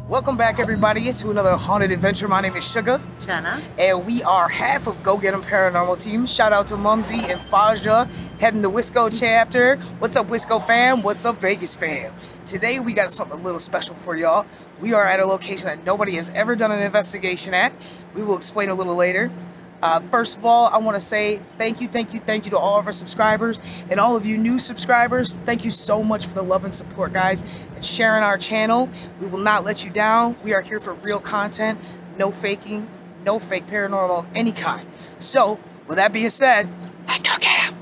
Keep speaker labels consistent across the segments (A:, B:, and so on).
A: Welcome back, everybody, to another haunted adventure. My name is Suga,
B: Jenna,
A: and we are half of GoGetEmm Paranormal team. Shout out to Mumzy and Fashja, heading the Wisco chapter. What's up, Wisco fam? What's up, Vegas fam? Today we got something a little special for y'all. We are at a location that nobody has ever done an investigation at. We will explain a little later. First of all, I want to say thank you to all of our subscribers and all of you new subscribers. Thank you so much for the love and support, guys, and sharing our channel. We will not let you down. We are here for real content, no faking, no fake paranormal of any kind. So, with that being said, let's go get him.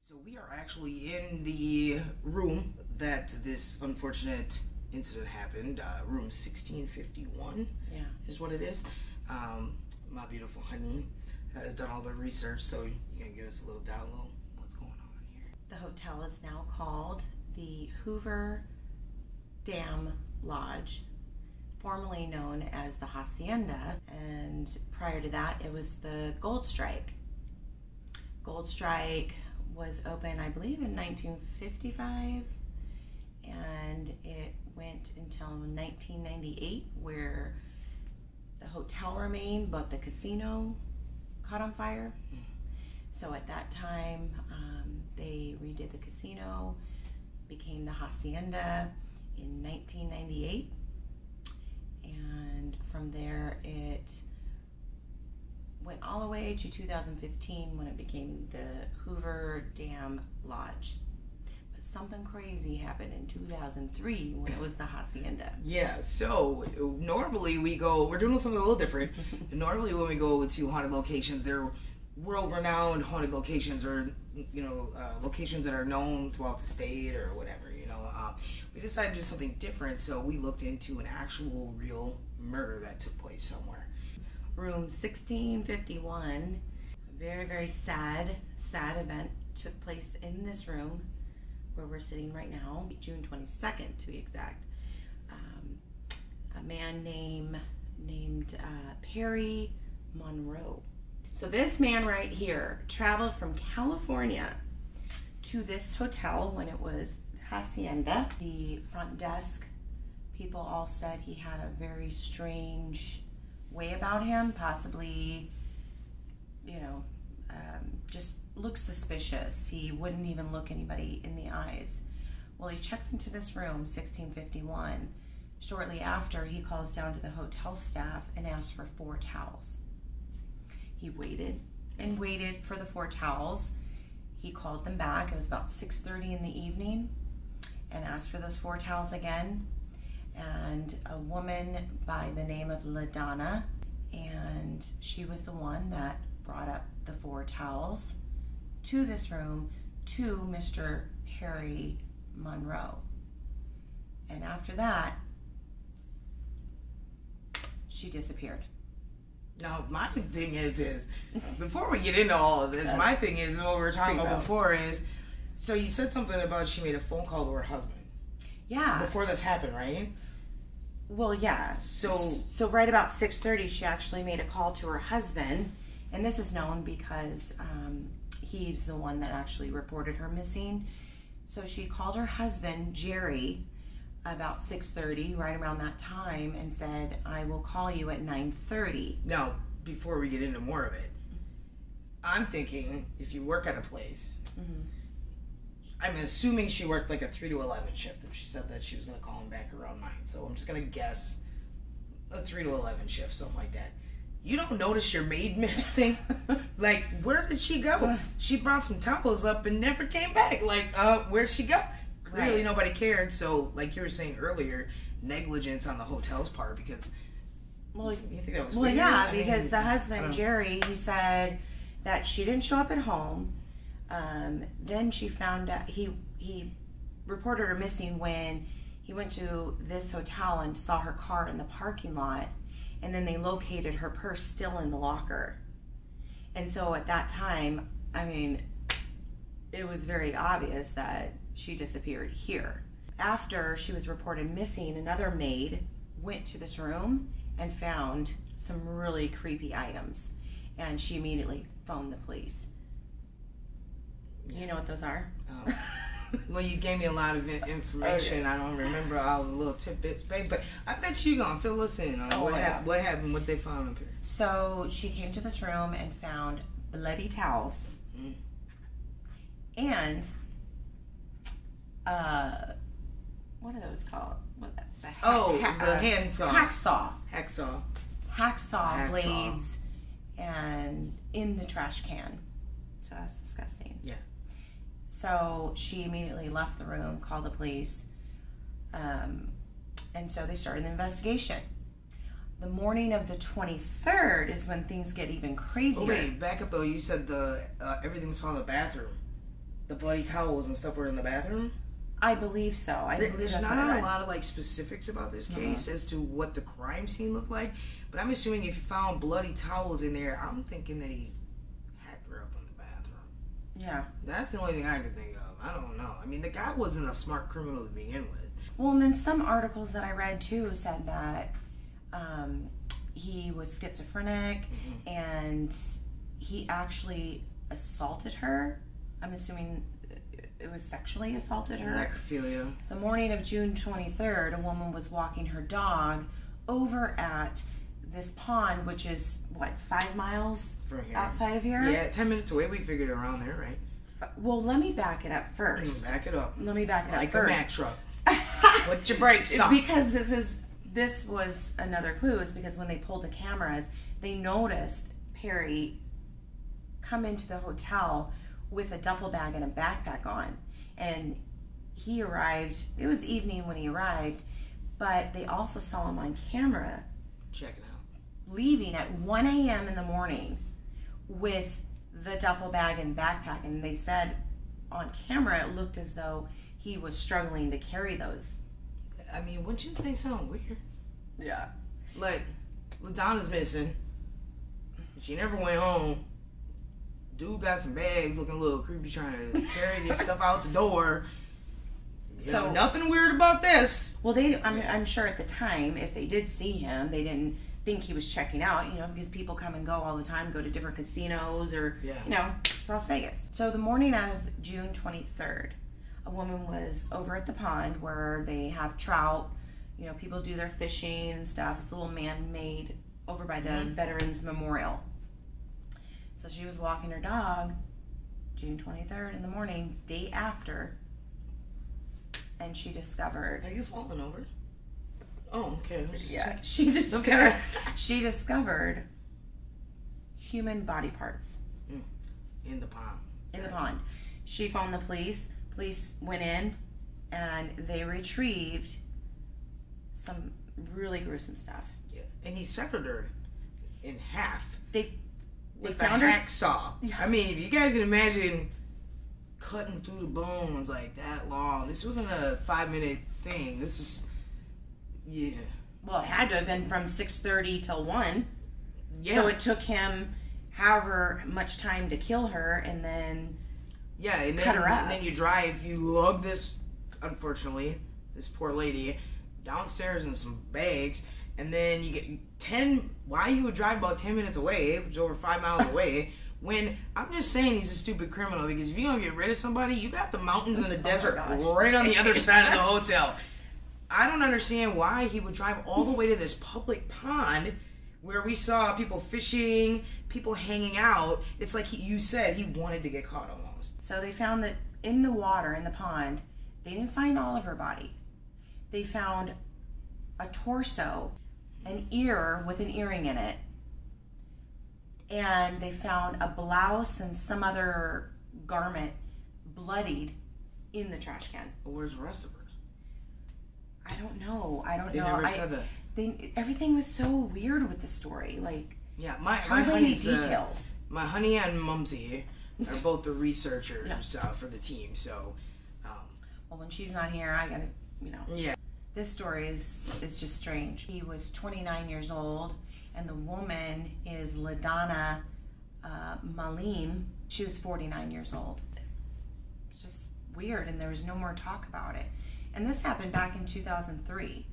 A: So we are actually in the room that this unfortunate incident happened. Room 1651 is what it is. My beautiful honey has done all the research, so you can give us a little download. What's going on here?
B: the hotel is now called the Hoover Dam Lodge, formerly known as the Hacienda, and prior to that it was the Gold Strike. Gold Strike was open, I believe, in 1955, and it went until 1998, where the hotel remained, but the casino caught on fire. So at that time, they redid the casino, became the Hacienda in 1998, and from there it went all the way to 2015 when it became the Hoover Dam Lodge. But something crazy happened in 2003 when it was the Hacienda.
A: Yeah, so normally we're doing something a little different. Normally when we go to haunted locations, they're world-renowned haunted locations, or locations that are known throughout the state or whatever. We decided to do something different, so we looked into an actual real murder that took place somewhere.
B: Room 1651, a very, very sad event took place in this room where we're sitting right now, June 22nd to be exact. A man named Perry Monroe. So this man right here traveled from California to this hotel when it was Hacienda. The front desk people all said he had a very strange way about him, possibly, just looked suspicious. He wouldn't even look anybody in the eyes. Well, he checked into this room, 1651. Shortly after, he calls down to the hotel staff and asks for 4 towels. He waited and waited for the 4 towels. He called them back. It was about 6:30 in the evening, and asked for those 4 towels again. And a woman by the name of Ladonna, and she was the one that brought up the 4 towels to this room to Mr. Perry Monroe. And after that, she disappeared.
A: Now, my thing is before we get into all of this, my thing is, what we were talking about before is, so you said something about she made a phone call to her husband.
B: Yeah.
A: Before this happened, right?
B: Well, yeah. So right about 6:30, she actually made a call to her husband, And this is known because he's the one that actually reported her missing. So she called her husband, Jerry, about 6:30, right around that time, and said, I will call you at 9:30.
A: Now, before we get into more of it, I'm thinking if you work at a place, I'm assuming she worked like a 3 to 11 shift if she said that she was going to call him back around 9. So I'm just going to guess a 3 to 11 shift, something like that. You don't notice your maid missing? Like, where did she go? She brought some towels up and never came back. Like, where'd she go? Clearly nobody cared. So, like you were saying earlier, negligence on the hotel's part because...
B: Well,
A: you think that was
B: well,
A: weird?
B: yeah, because the husband, Jerry, he said that she didn't show up at home. Then she found out, he reported her missing when he went to this hotel and saw her car in the parking lot. And then they located her purse still in the locker. And so at that time, I mean, it was very obvious that she disappeared here. After she was reported missing, another maid went to this room and found some really creepy items. And she immediately phoned the police. You know what those are?
A: Well, you gave me a lot of information. I don't remember all the little tidbits, babe. But I bet you're going to fill us in on what happened, what they found up here.
B: So she came to this room and found bloody towels. And, what are those called? The handsaw. Hacksaw blades and in the trash can. So that's disgusting.
A: Yeah.
B: So she immediately left the room, called the police, and so they started the investigation. The morning of the 23rd is when things get even crazier.
A: Oh, wait, back up though. You said everything's found in the bathroom. The bloody towels and stuff were in the bathroom?
B: I believe so.
A: There's not a lot of like specifics about this case as to what the crime scene looked like, but I'm assuming if you found bloody towels in there, I'm thinking that he hacked her up in the bathroom.
B: Yeah.
A: That's the only thing I can think of. I don't know. I mean, the guy wasn't a smart criminal to begin with.
B: Well, and then some articles that I read too said that he was schizophrenic and he actually assaulted her. I'm assuming it was sexually assaulted her.
A: Necrophilia.
B: The morning of June 23rd, a woman was walking her dog over at this pond, which is, what, 5 miles
A: from here,
B: outside of here?
A: Yeah, 10 minutes away. We figured around there, right?
B: Well, let me back it up first.
A: Back it up.
B: Let me back it up
A: like
B: first.
A: Like a Mack truck. Put your brakes on.
B: Because this was another clue, is because when they pulled the cameras, they noticed Perry come into the hotel with a duffel bag and a backpack on. And he arrived, it was evening when he arrived, but they also saw him on camera.
A: Check it out.
B: Leaving at 1 a.m. in the morning with the duffel bag and backpack. And they said on camera it looked as though he was struggling to carry those.
A: I mean, wouldn't you think something weird?
B: Yeah.
A: Like, Ladonna'S missing. She never went home. Dude got some bags, looking a little creepy, trying to carry this stuff out the door. So nothing weird about this.
B: Well, I'm sure at the time, if they did see him, they didn't think he was checking out, you know, because people come and go all the time, go to different casinos or, you know, it's Las Vegas. So the morning of June 23rd, a woman was over at the pond where they have trout, you know, people do their fishing and stuff. It's a little man-made over by the Veterans Memorial. So she was walking her dog June 23rd in the morning, day after, and she discovered...
A: Are you falling over? Oh, okay.
B: Yeah, she discovered human body parts.
A: In the pond.
B: In the pond. She phoned the police. Police went in, and they retrieved some really gruesome stuff.
A: Yeah, and he severed her in half.
B: They
A: found a hacksaw. Yeah. I mean, if you guys can imagine cutting through the bones like that long. This wasn't a 5-minute thing. This is,
B: Well, it had to have been from 6:30 till 1.
A: Yeah.
B: So it took him however much time to kill her, and then cut her up.
A: And then you lug this, unfortunately, this poor lady downstairs in some bags, and then you get 10. Why you would drive about 10 minutes away, which is over 5 miles away, when I'm just saying he's a stupid criminal, because if you're going to get rid of somebody, you got the mountains and the desert right on the other side of the hotel. I don't understand why he would drive all the way to this public pond where we saw people fishing, people hanging out. It's like you said he wanted to get caught almost.
B: So they found that in the water, in the pond, they didn't find all of her body. They found a torso, an ear with an earring in it, and they found a blouse and some other garment bloodied in the trash can.
A: Well, where's the rest of her?
B: I don't know.
A: They never said that.
B: Everything was so weird with the story. Like,
A: yeah, my
B: hardly
A: honey's,
B: details.
A: My honey and Mumzy are both the researchers for the team. So,
B: well, when she's not here, I gotta,
A: Yeah.
B: This story is just strange. He was 29 years old, and the woman is Ladonna'S Malim. She was 49 years old. It's just weird, and there was no more talk about it. And this happened back in 2003.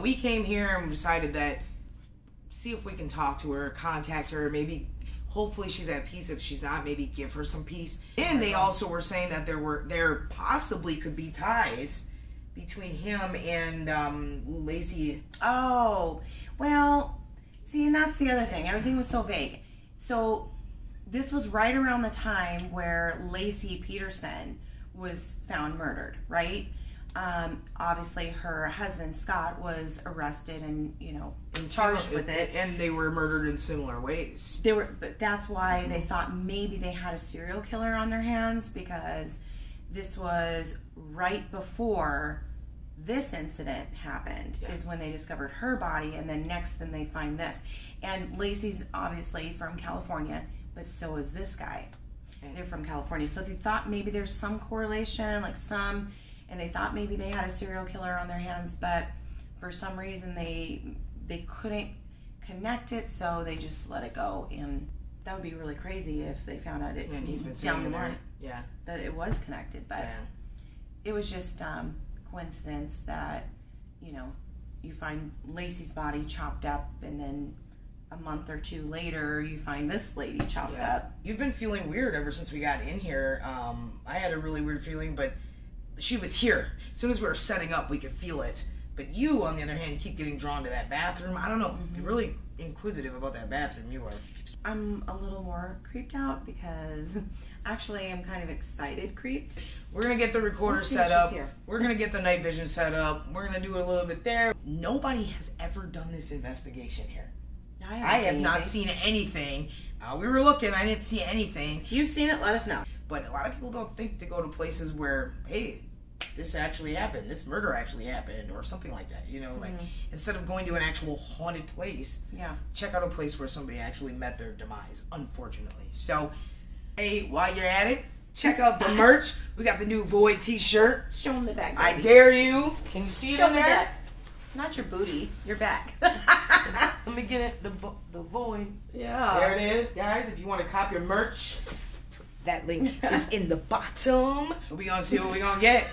A: We came here and decided that, see if we can talk to her, contact her, maybe, hopefully she's at peace. If she's not, maybe give her some peace. And they also were saying that there possibly could be ties between him and Lacey.
B: Oh, well, see, and that's the other thing. Everything was so vague. So this was right around the time where Lacey Peterson was found murdered, right? Obviously her husband Scott was arrested and charged with it,
A: and they were murdered in similar ways.
B: But that's why they thought maybe they had a serial killer on their hands, because this was right before this incident happened. Is when they discovered her body, and then next then they find this. And Lacey's obviously from California, but so is this guy. They're from California, so they thought maybe there's some correlation, and they thought maybe they had a serial killer on their hands, but for some reason they couldn't connect it, so they just let it go. And that would be really crazy if they found out it
A: and he's been
B: down the line that it was connected. But it was just coincidence that you find Lacey's body chopped up, and then a month or two later you find this lady chopped up.
A: You've been feeling weird ever since we got in here. I had a really weird feeling, but she was here. As soon as we were setting up, we could feel it. But you, on the other hand, you keep getting drawn to that bathroom. I don't know. You're really inquisitive about that bathroom. You are.
B: I'm a little more creeped out because actually I'm kind of excited creeped.
A: We're going to get the recorder set up. We're going to get the night vision set up. We're going to do a little bit there. Nobody has ever done this investigation here. I have not seen anything. We were looking. I didn't see anything.
B: If you've seen it, let us know.
A: But a lot of people don't think to go to places where, hey, this actually happened, this murder actually happened, or something like that, like instead of going to an actual haunted place, check out a place where somebody actually met their demise, unfortunately. So, hey, while you're at it, check out the merch. We got the new Void t-shirt.
B: Show them the back, baby.
A: I dare you. Can you see it in there?
B: Back. Not your booty, your back.
A: Let me get it, the Void.
B: Yeah.
A: There it is, guys. If you want to cop your merch, that link is in the bottom. We're going to see what we're going to get.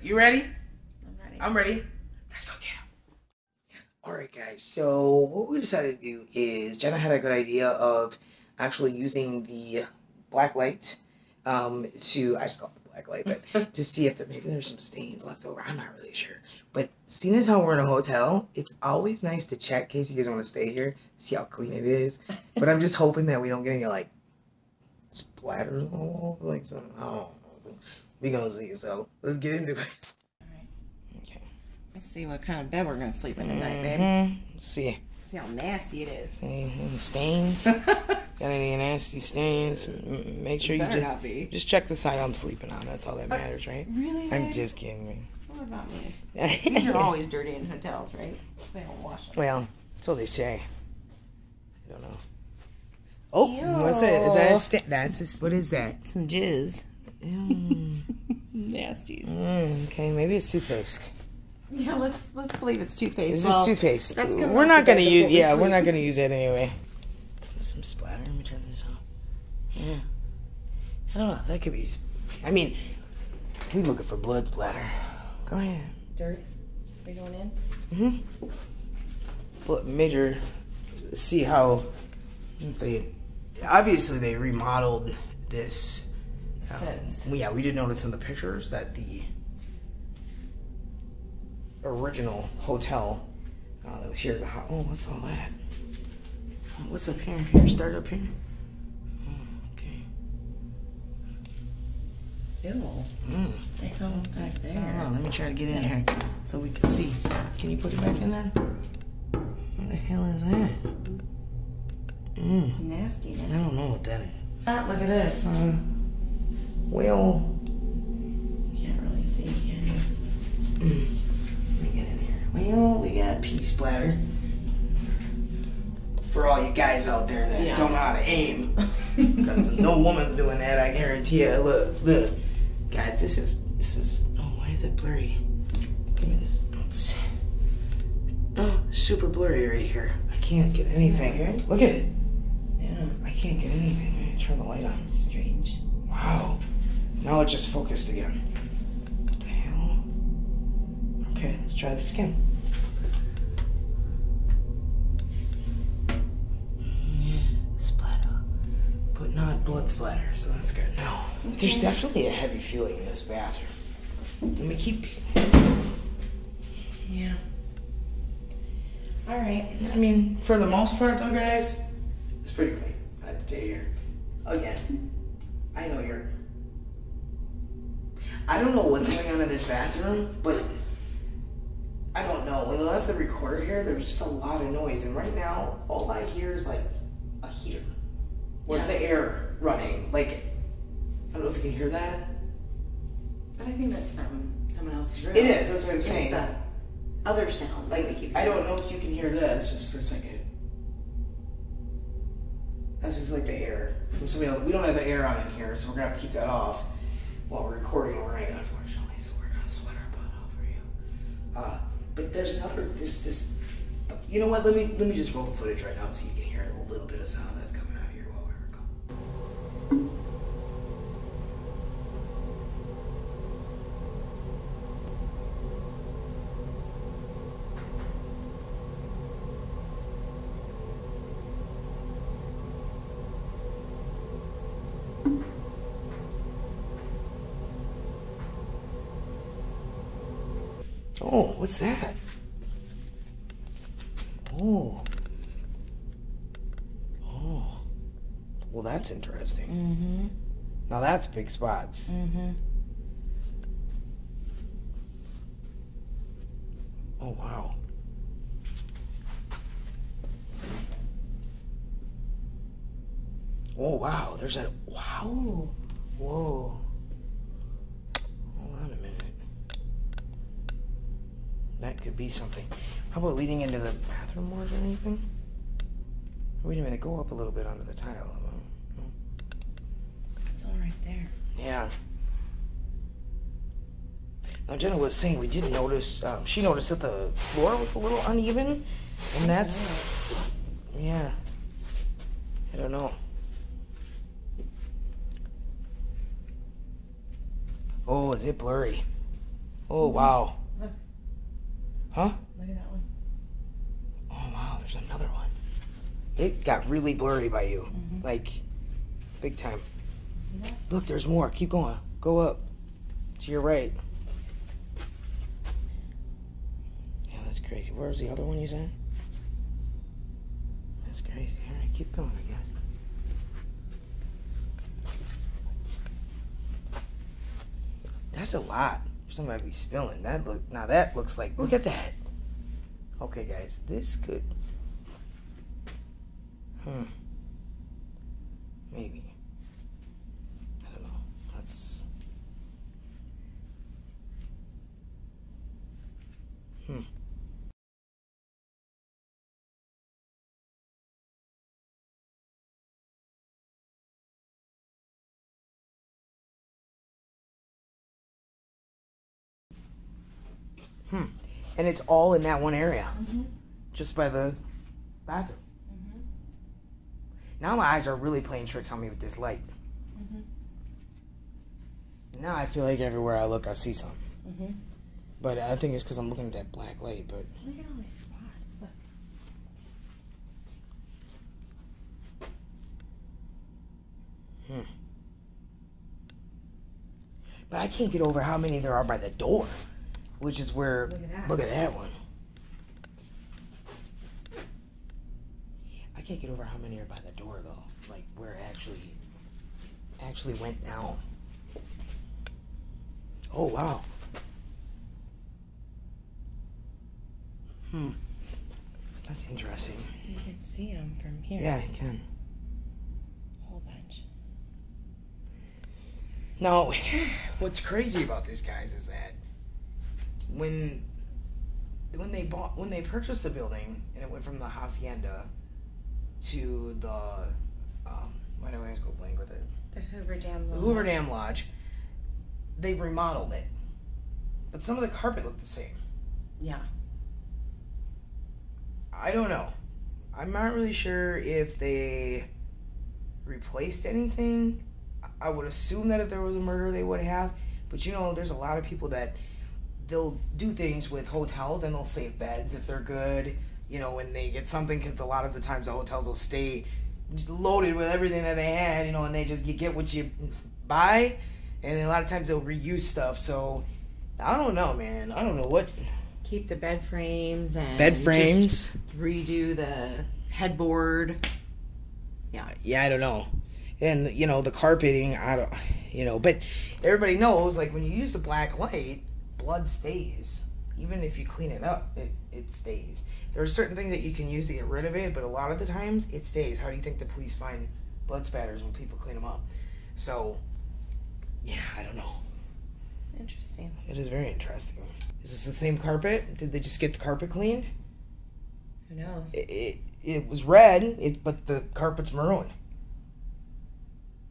A: You ready?
B: I'm ready.
A: I'm ready. Let's go get them. Alright guys, so what we decided to do is Jenna had a good idea of actually using the black light I just call it the black light, but to see if maybe there's some stains left over. I'm not really sure. But seeing as how we're in a hotel, it's always nice to check in case you guys want to stay here, see how clean it is. But I'm just hoping that we don't get any splatters on the wall, some, I don't know. We gonna see, so let's get into it.
B: Alright. Okay. Let's see what kind of bed we're gonna sleep in tonight, babe.
A: Let's see.
B: See how nasty it is.
A: See any stains? Got any nasty stains? Make sure you just check the side I'm sleeping on. That's all that matters, right?
B: Really, babe?
A: I'm just kidding, man.
B: What about me? These are always dirty in hotels, right? They don't wash them.
A: Well, that's what they say. I don't know. Oh, ew. What's it? Is that that's what is that?
B: Some jizz. Nasties.
A: Okay, maybe it's toothpaste.
B: Yeah, let's believe it's toothpaste.
A: This is toothpaste. We're not gonna use. Yeah, we're not gonna use it anyway. Some splatter. Let me turn this off. Yeah. I don't know. That could be. I mean, we looking for blood splatter. Go ahead.
B: Dirt. Are you going in?
A: made her see how they obviously they remodeled this. Yeah, we did notice in the pictures that the original hotel that was here. Oh, what's all that? What's up here? Here, start up here. Oh, okay.
B: Ew. The hell's back there?
A: I don't know. Let me try to get in here so we can see. Can you put it back in there? What the hell is that?
B: Nastiness.
A: I don't know what that is.
B: Look at this.
A: Well,
B: You can't really see, can you?
A: Let me get in here. Well, we got pea splatter. For all you guys out there that don't know how to aim. Because no woman's doing that, I guarantee you. Look. Guys, this is, oh, why is it blurry? Give me this. It's, super blurry right here. I can't get anything. Look at it.
B: Yeah.
A: I can't get anything. Let me turn the light on.
B: It's strange.
A: Wow. Now it just focused again. What the hell? Okay, let's try this again. Yeah, splatter. But not blood splatter, so that's good. No. Okay. There's definitely a heavy feeling in this bathroom. Let me keep...
B: Yeah.
A: Alright. I mean, for the most part though, guys, it's pretty clean. I'd stay here. Again, I know you're... I don't know what's going on in this bathroom, but I don't know. When they left the recorder here, there was just a lot of noise, and right now, all I hear is like a heater. Or the air running. Like, I don't know if you can hear that.
B: But I think that's from someone else's room.
A: It is, that's what I'm saying.
B: It's the other sound.
A: Like, I don't know if you can hear this, just for a second. That's just like the air from somebody else. We don't have the air on in here, so we're gonna have to keep that off while we're recording all right, unfortunately. So we're gonna sweat our butt off for you. But there's this. You know what? Let me just roll the footage right now so you can hear a little bit of sound that's coming out here while we're recording. Oh, what's that? Oh. Oh. Well, that's interesting.
B: Mm-hmm.
A: Now that's big spots.
B: Mm-hmm.
A: Oh, wow. Oh, wow. There's a... Wow. Whoa. Hold on a minute. That could be something. How about leading into the bathroom more or anything? Wait a minute, go up a little bit onto the tile.
B: It's all right there.
A: Yeah. Now Jenna was saying we did notice, she noticed that the floor was a little uneven, and that's, yeah, I don't know. Oh, is it blurry? Oh, wow.
B: Look.
A: Huh?
B: Look at that one.
A: Oh, wow, there's another one. It got really blurry by you.
B: Mm-hmm.
A: Like, big time.
B: You see that?
A: Look, there's more. Keep going. Go up. To your right. Yeah, that's crazy. Where's the other one you said? That's crazy. All right, keep going, I guess. That's a lot. Somebody to be spilling. Now that looks like, look at that. Okay, guys, this could. Maybe. I don't know. That's. And it's all in that one area.
B: Mm-hmm.
A: Just by the bathroom.
B: Mm-hmm.
A: Now my eyes are really playing tricks on me with this light.
B: Mm-hmm.
A: Now I feel like everywhere I look, I see something.
B: Mm-hmm.
A: But I think it's because I'm looking at that black light, but...
B: Look at all these spots. Look.
A: But I can't get over how many there are by the door, which is where. Look at that one. I can't get over how many are by the door though, like where it actually went down. Oh wow. That's interesting.
B: You can see them from here.
A: Yeah, you can.
B: A whole bunch.
A: Now, what's crazy about this, guys, is that when they purchased the building and it went from the hacienda to the why do I always go blank with it?
B: The Hoover Dam Lodge.
A: The Hoover Dam Lodge. They remodeled it, but some of the carpet looked the same.
B: Yeah.
A: I don't know. I'm not really sure if they replaced anything. I would assume that if there was a murder, they would have. But you know, there's a lot of people that they'll do things with hotels and they'll save beds if they're good. You know, when they get something, because a lot of the times the hotels will stay loaded with everything that they had, you know, and they just you get what you buy. And then a lot of times they'll reuse stuff. So I don't know, man. I don't know what.
B: Keep the bed frames and
A: Just
B: redo the headboard.
A: Yeah, I don't know. And you know, the carpeting, I don't, you know, but everybody knows, like, when you use the black light, blood stays. Even if you clean it up, it stays. There are certain things that you can use to get rid of it, but a lot of the times it stays. How do you think the police find blood spatters when people clean them up? So yeah, I don't know.
B: Interesting.
A: It is very interesting. Is this the same carpet? Did they just get the carpet cleaned?
B: Who knows?
A: It was red, but the carpet's maroon.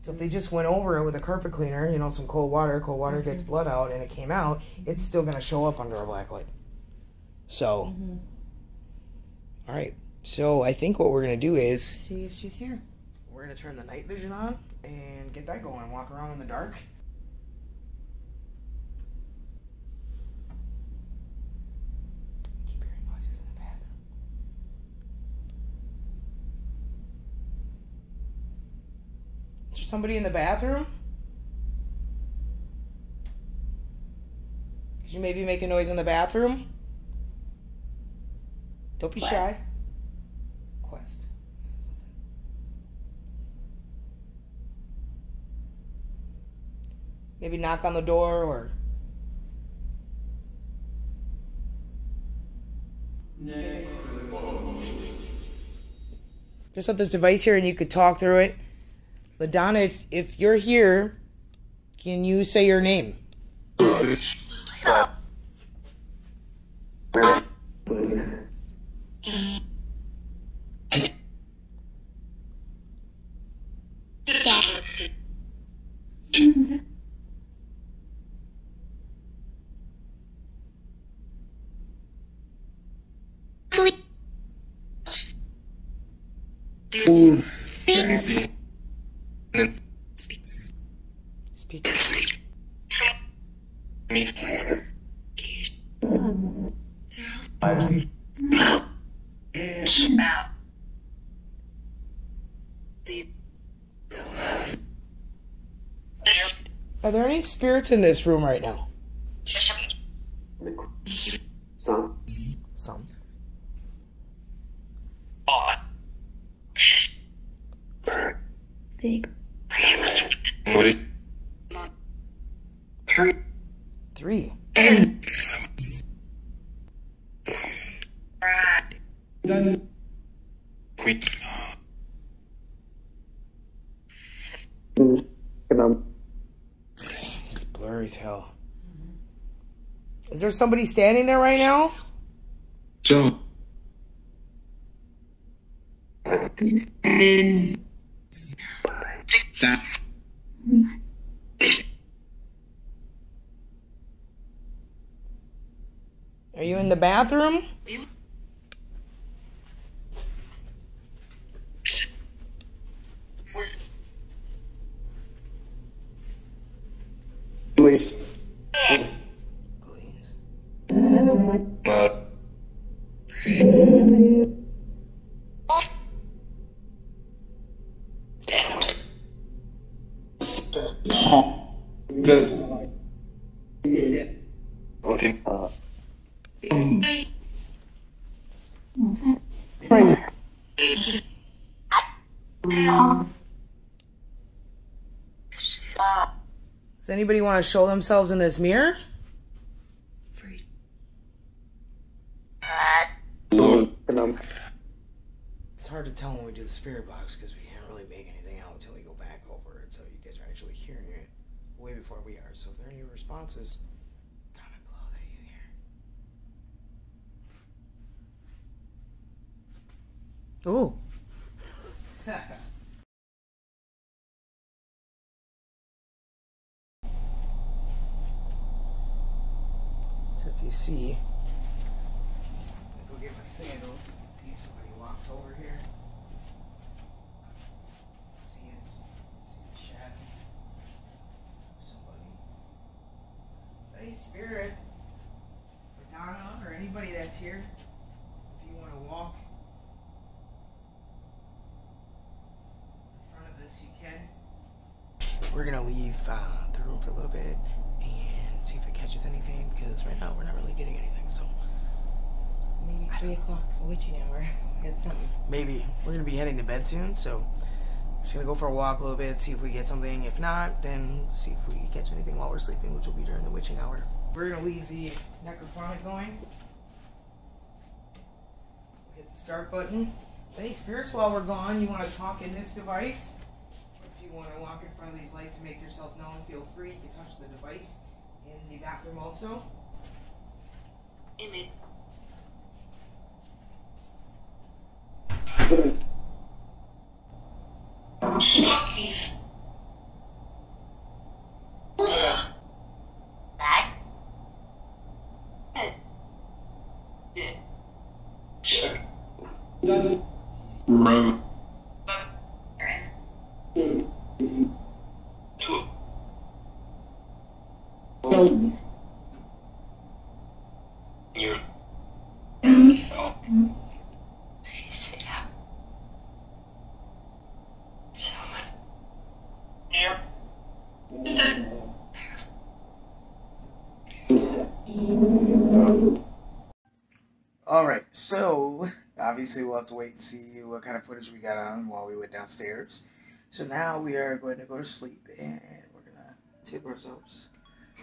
A: So if they just went over it with a carpet cleaner, you know, some cold water gets blood out, and it came out, it's still going to show up under a black light. So, all right. So I think what we're going to do is...
B: see if she's here.
A: We're going to turn the night vision on and get that going. Walk around in the dark. Keep hearing noises in the bathroom. Is there somebody in the bathroom? Could you maybe make a noise in the bathroom? Don't be shy. Quest. Maybe knock on the door or... Just have this device here and you could talk through it. Ladonna, if you're here, can you say your name? Speak. Are there any spirits in this room right now? Some. Three. It's blurry as hell. Is there somebody standing there right now? Are you in the bathroom? Please. Does anybody want to show themselves in this mirror? It's hard to tell when we do the spirit box because we can't really make anything out until we go back over it, so you guys are actually hearing it way before we are. So if there are any responses, comment below that you hear. Ooh. So if you see, I'll go get my sandals. See if somebody walks over here. See the shadow. Somebody. Any spirit, or Donna, or anybody that's here, if you want to walk in front of this, you can. We're gonna leave the room for a little bit and see if it catches anything, because right now we're not really getting anything, so.
B: Maybe 3 o'clock, the witching hour. Get something.
A: Maybe. We're gonna be heading to bed soon, so we're just gonna go for a walk a little bit, see if we get something. If not, then see if we catch anything while we're sleeping, which will be during the witching hour. We're gonna leave the necrophonic going. Hit the start button. If any spirits while we're gone, you want to talk in this device, or if you want to walk in front of these lights and make yourself known, feel free. You can touch the device in the bathroom also. Image. Alright, so obviously we'll have to wait and see what kind of footage we got on while we went downstairs. So now we are going to go to sleep and we're going to tip ourselves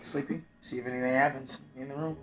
A: sleeping, see if anything happens in the room.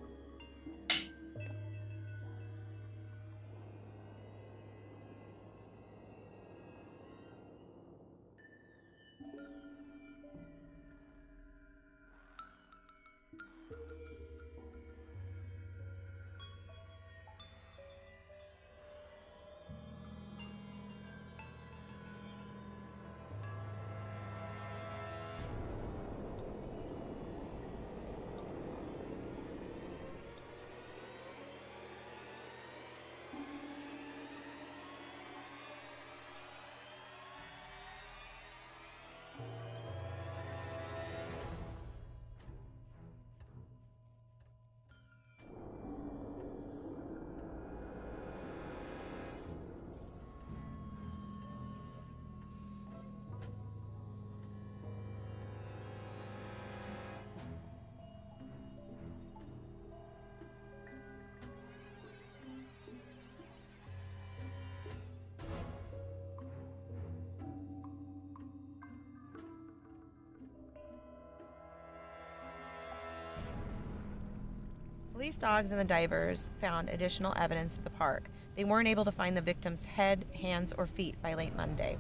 B: Police dogs and the divers found additional evidence at the park. They weren't able to find the victim's head, hands, or feet by late Monday.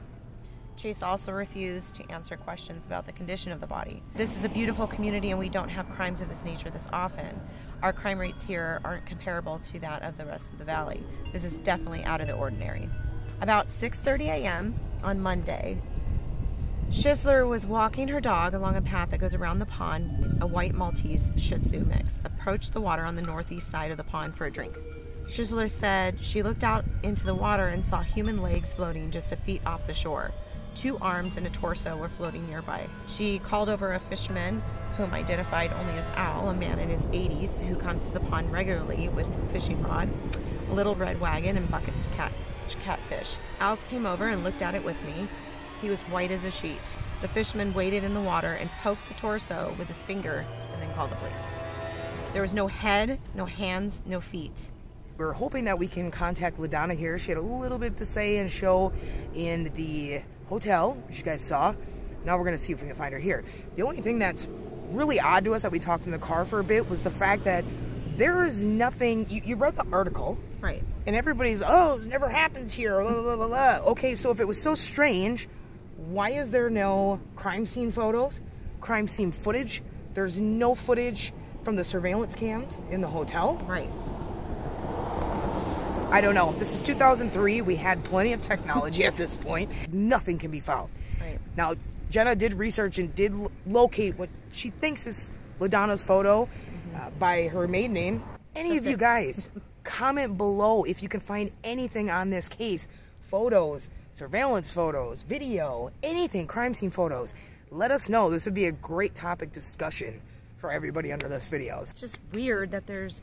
B: Chase also refused to answer questions about the condition of the body. This is a beautiful community and we don't have crimes of this nature this often. Our crime rates here aren't comparable to that of the rest of the valley. This is definitely out of the ordinary. About 6:30 a.m. on Monday, Schisler was walking her dog along a path that goes around the pond. A white Maltese Shih Tzu mix approached the water on the northeast side of the pond for a drink. Schisler said she looked out into the water and saw human legs floating just a feet off the shore. 2 arms and a torso were floating nearby. She called over a fisherman, whom identified only as Al, a man in his 80s who comes to the pond regularly with a fishing rod, a little red wagon, and buckets to catch catfish. Al came over and looked at it with me. He was white as a sheet. The fisherman waded in the water and poked the torso with his finger and then called the police. There was no head, no hands, no feet.
A: We're hoping that we can contact Ladonna here. She had a little bit to say and show in the hotel, which you guys saw. Now we're going to see if we can find her here. The only thing that's really odd to us that we talked in the car for a bit was the fact that there is nothing. You read the article.
B: Right.
A: And everybody's, oh, it never happens here. Blah, blah, blah, blah. Okay, so if it was so strange, why is there no crime scene photos, crime scene footage? There's no footage from the surveillance cams in the hotel.
B: Right.
A: I don't know. This is 2003. We had plenty of technology at this point. Nothing can be found.
B: Right.
A: Now, Jenna did research and did locate what she thinks is Ladonna'S photo by her maiden name. Any of you guys, comment below if you can find anything on this case. Photos, surveillance photos, video, anything, crime scene photos. Let us know. This would be a great topic discussion for everybody under this video.
B: It's just weird that there's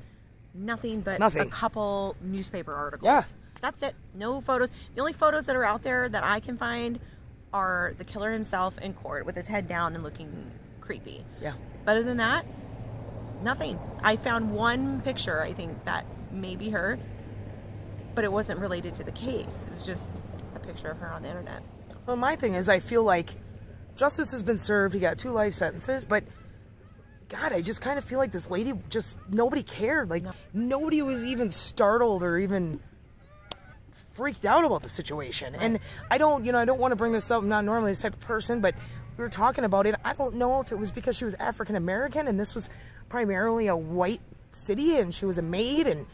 B: nothing but a couple newspaper articles.
A: Yeah.
B: That's it. No photos. The only photos that are out there that I can find are the killer himself in court with his head down and looking creepy.
A: Yeah.
B: But other than that, nothing. I found one picture, I think, that may be her, but it wasn't related to the case. It was just a picture of her on the internet.
A: Well, my thing is, I feel like justice has been served. He got 2 life sentences, but God, I just kind of feel like this lady, just nobody cared. Like, nobody was even startled or even freaked out about the situation. Right. And I don't want to bring this up. I'm not normally this type of person, but we were talking about it. I don't know if it was because she was African American and this was primarily a white city and she was a maid and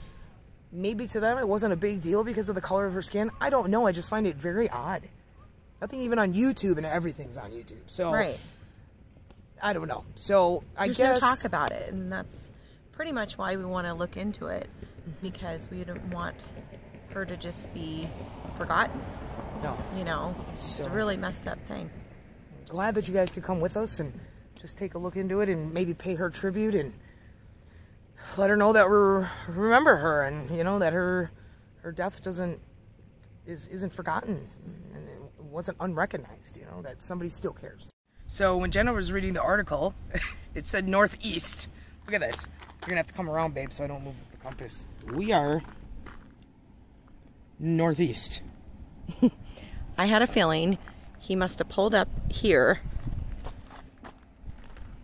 A: maybe to them it wasn't a big deal because of the color of her skin. I don't know. I just find it very odd. Nothing even on YouTube, and everything's on YouTube. So
B: right.
A: I don't know. So
B: There's no talk about it, and that's pretty much why we want to look into it, because we don't want her to just be forgotten.
A: No.
B: You know, it's a really messed up thing.
A: Glad that you guys could come with us and just take a look into it and maybe pay her tribute and let her know that we remember her, and you know that her death isn't forgotten and it wasn't unrecognized. You know that somebody still cares. So when Jenna was reading the article, it said northeast. Look at this. You're gonna have to come around, babe, so I don't move the compass. We are northeast.
B: I had a feeling he must have pulled up here.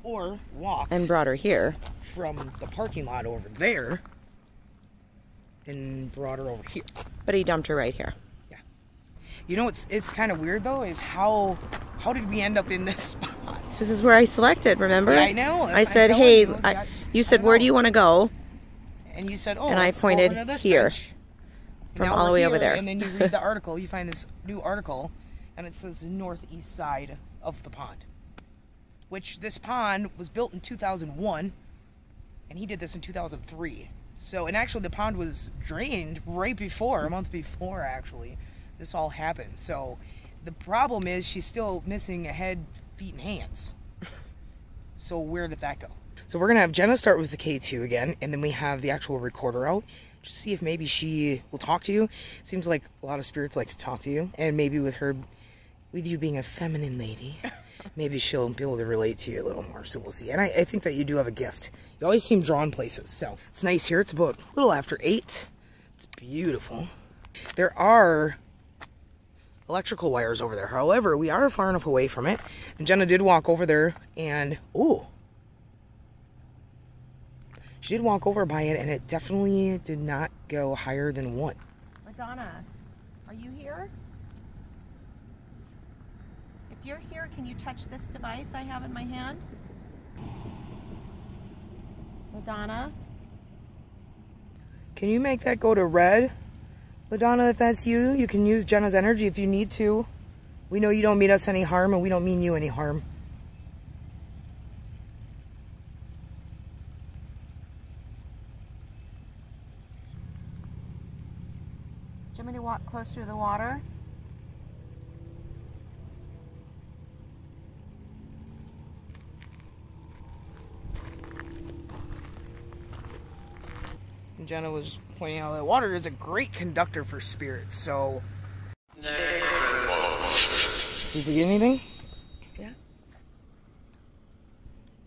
A: Or walked.
B: And brought her here.
A: From the parking lot over there. And brought her over here.
B: But he dumped her right here.
A: Yeah. You know what's kind of weird though is how did we end up in this spot?
B: This is where I selected, remember?
A: Yeah, I know.
B: I said, hey, you said, where do you want to go?
A: And you said, oh,
B: and I pointed here. From all the way over there.
A: And then you read the article, you find this new article, and it says northeast side of the pond. Which this pond was built in 2001, and he did this in 2003. So, and actually the pond was drained right before, a month before actually, this all happened. So, the problem is she's still missing a head, feet, and hands. So where did that go? So we're going to have Jenna start with the K2 again, and then we have the actual recorder out. Just see if maybe she will talk to you. Seems like a lot of spirits like to talk to you, and maybe with you being a feminine lady, maybe she'll be able to relate to you a little more, so we'll see. And I think that you do have a gift. You always seem drawn places, so it's nice here. It's about a little after 8. It's beautiful. There are electrical wires over there. However, we are far enough away from it. And Jenna did walk over there and, ooh. She did walk over by it and it definitely did not go higher than 1.
B: Madonna, are you here? If you're here, can you touch this device I have in my hand? Ladonna?
A: Can you make that go to red? Ladonna, if that's you, you can use Jenna's energy if you need to. We know you don't mean us any harm and we don't mean you any harm.
B: Do you want me to walk closer to the water?
A: And Jenna was pointing out that water is a great conductor for spirits, so see if we get anything.
B: Yeah.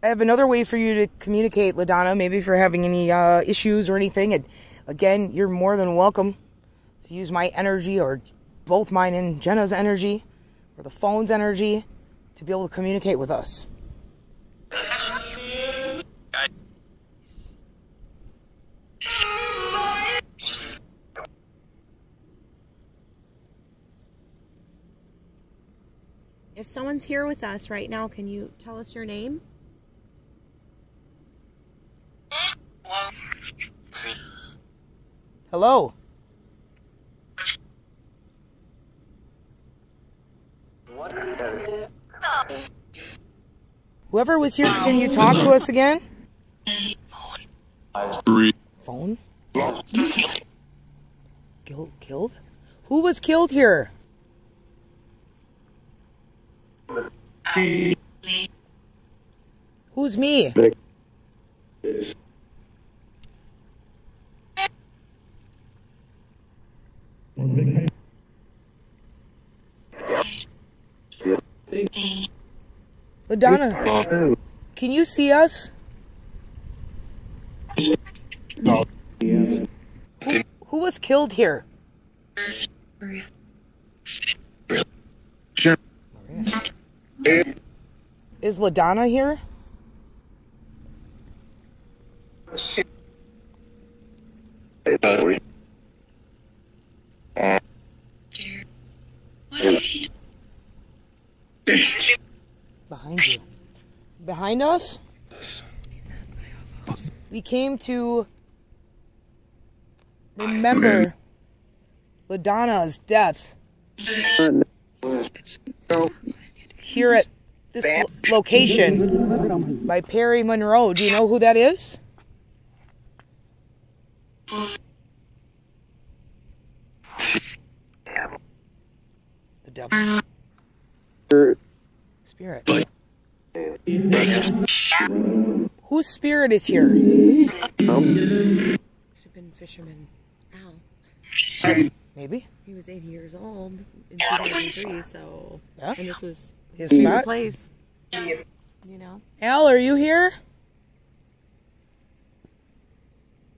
A: I have another way for you to communicate, Ladonna, maybe if you're having any issues or anything. And again, you're more than welcome to use my energy, or both mine and Jenna's energy, or the phone's energy, to be able to communicate with us.
B: If someone's here with us right now, can you tell us your name?
A: Hello. Whoever was here, can you talk to us again? Phone? Killed? Who was killed here? Who's me? Ladonna, can you see us? Who was killed here? Is Ladonna here? Behind you. Behind us? We came to remember Ladonna'S death here at this location by Perry Monroe. Do you know who that is? The devil. Spirit. Whose spirit is here?
B: Could have been fisherman Al.
A: Maybe.
B: He was 80 years old in 2003, so...
A: Yeah?
B: And this was
A: His
B: favorite
A: spot?
B: place. You know?
A: Al, are you here?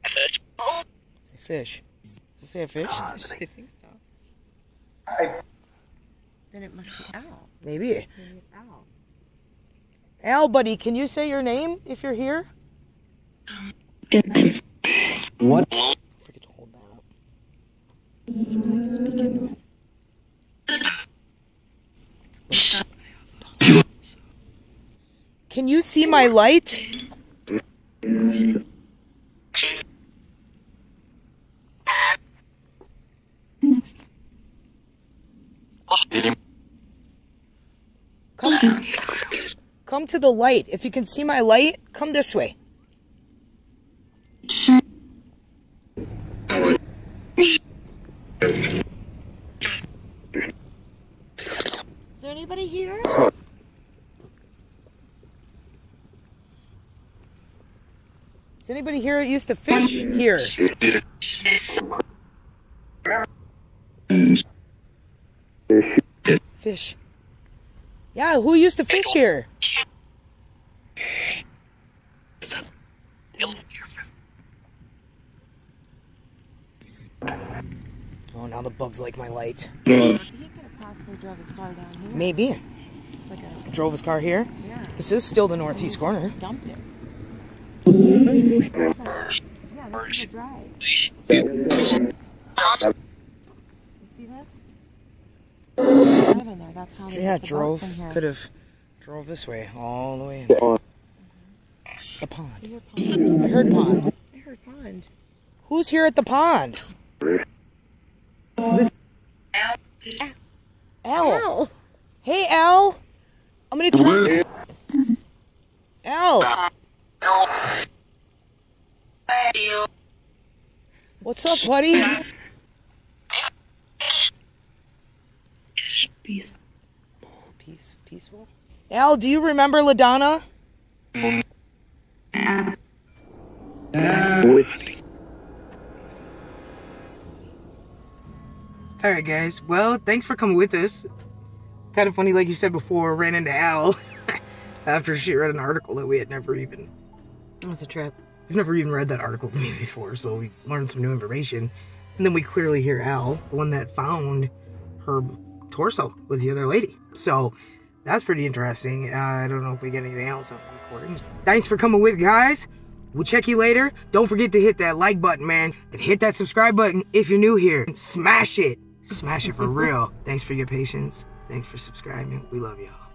A: A fish. Does it say a fish?
B: I think so. Then it must be Al.
A: Maybe.
B: Maybe it's Al.
A: Al, buddy, can you say your name if you're here?
C: What?
A: Forget to hold that up. So I can speak into it. Can you see my light? Come to the light. If you can see my light, come this way.
B: Is there anybody here?
A: Is anybody here that used to fish here? Fish. Yeah, who used to fish here? Oh, now the bugs like my light.
B: He could have possibly drove his car down here.
A: Maybe.
B: It's like a...
A: Drove his car here?
B: Yeah.
A: This is still the northeast corner.
B: Dumped it. Yeah, this is a drive. You see this? Drive in there. That's how they
A: Yeah,
B: get the boats in
A: drove.
B: here.
A: Could have drove this way all the way in. The pond.
B: I hear pond.
A: I heard pond.
B: I heard pond.
A: Who's here at the pond? Al. Hey, Al. I'm gonna turn. Al. What's up, buddy? Peaceful. Al, do you remember Ladonna? Alright guys, well, thanks for coming with us. Kind of funny, like you said before, ran into Al after she read an article that we had never even...
B: It's a trip.
A: We've never even read that article to me before, so we learned some new information. And then we clearly hear Al, the one that found her torso with the other lady. So that's pretty interesting. I don't know if we get anything else on the recordings. Thanks for coming with, guys. We'll check you later. Don't forget to hit that like button, man. And hit that subscribe button if you're new here. Smash it. Smash it for real. Thanks for your patience. Thanks for subscribing. We love y'all.